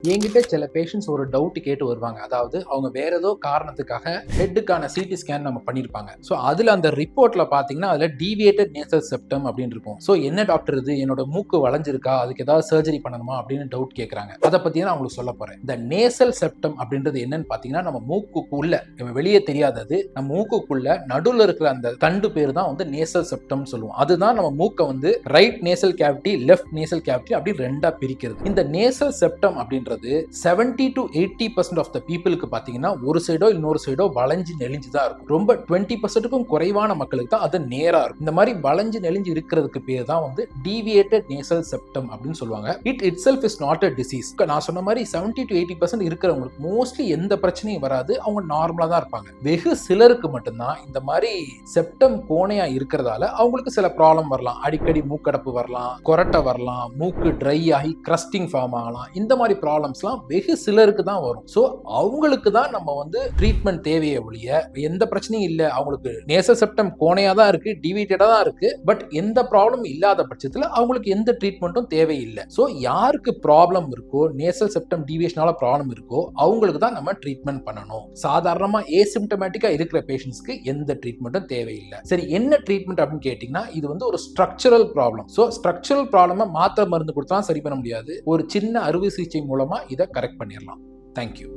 என்கிட்ட சில பேஷண்ட்ஸ் ஒரு டவுட் கேட்டு வருவாங்க. அதாவது அவங்க வேற ஏதோ காரணத்துக்காக ஹெட்டுக்கான சிடி ஸ்கேன் நம்ம பண்ணியிருப்பாங்க. ஸோ அதில் அந்த ரிப்போர்ட்ல பார்த்தீங்கன்னா அதில் டீவியேட்டட் நேசல் செப்டம் அப்படின்னு இருக்கும். ஸோ என்ன டாக்டர் இது, என்னோட மூக்கு வளைஞ்சிருக்கா, அதுக்கு ஏதாவது சர்ஜரி பண்ணணுமா அப்படின்னு டவுட் கேட்குறாங்க. அதை பற்றி நான் உங்களுக்கு சொல்ல போறேன். இந்த நேசல் செப்டம் அப்படின்றது என்னன்னு பார்த்தீங்கன்னா நம்ம மூக்குக்குள்ள வெளியே தெரியாதது, நம்ம மூக்குக்குள்ள நடுவில் இருக்கிற அந்த தண்டு பேர் தான் வந்து நேசல் செப்டம் சொல்லுவோம். அதுதான் நம்ம மூக்கை வந்து right nasal cavity, left nasal cavity அப்படி ரெண்டா பிரிக்கிறது. இந்த நேசல் செப்டம் அப்படின்றது 70 to 80% ஆஃப் த பீப்புளுக்கு பாத்தீங்கன்னா ஒரு சைடோ இன்னொரு சைடோ வளைஞ்சு நெளிஞ்சு தான் இருக்கும். ரொம்ப 20%க்கும் குறைவான மக்களுக்கு தான் அது நேரா இருக்கும். இந்த மாதிரி வளைஞ்சு நெளிஞ்சு இருக்கிறதுக்கு பேர் தான் வந்து டீவியேட்டட் நேசல் செப்டம் அப்படின்னு சொல்லுவாங்க. It itself is not a disease. நான் சொன்ன மாதிரி 70 to 80% இருக்கிறவங்களுக்கு மோஸ்ட்லி எந்த பிரச்சனையும் வராது, அவங்க நார்மலா தான் இருப்பாங்க. வெகு சிலருக்கு மட்டும்தான் இந்த மாதிரி செப்டம் கோணையா இருக்கிறதால அவங்களுக்கு சில ப்ராப்ளம் வரலாம். அடிக்கடி மூக்கடப்பு வரலாம், கொரட்டை வரலாம், மூக்கு ட்ரை ஆகி கிரஸ்டிங் ஃபார்ம் ஆகலாம். இந்த மாதிரி ப்ராப்ளம்ஸ்லாம் வெகு சிலருக்கு தான் வரும். ஸோ அவங்களுக்கு தான் நம்ம வந்து ட்ரீட்மெண்ட் தேவையை ஒழிய எந்த பிரச்சனையும் இல்லை, அவங்களுக்கு நேசல் செப்டம் கோணையா தான் இருக்கு, டிவியேட்டடா தான் இருக்கு, பட் எந்த ப்ராப்ளம் இல்லாத பட்சத்தில் அவங்களுக்கு எந்த ட்ரீட்மெண்ட்டும் தேவையில்லை. ஸோ யாருக்கு ப்ராப்ளம் இருக்கோ, நேசல் செப்டம் டிவியேஷனால ப்ராப்ளம் இருக்கோ அவங்களுக்கு தான் நம்ம ட்ரீட்மெண்ட் பண்ணணும். சாதாரணமா ஏசிம்டமேட்டிக்கா இருக்கிற பேஷண்ட்ஸ்க்கு எந்த ட்ரீட்மெண்ட்டும் தேவையில்லை. சரி, என்ன ட்ரீட்மெண்ட் அப்படின்னு கேட்டீங்கன்னா இது வந்து ஒரு structural problem. So structural problem மாத்திரை மருந்து கொடுத்தா சரி பண்ண முடியாது. ஒரு சின்ன அறுவை சிகிச்சை மூலமா இதை கரெக்ட் பண்ணிடலாம். தேங்க்யூ.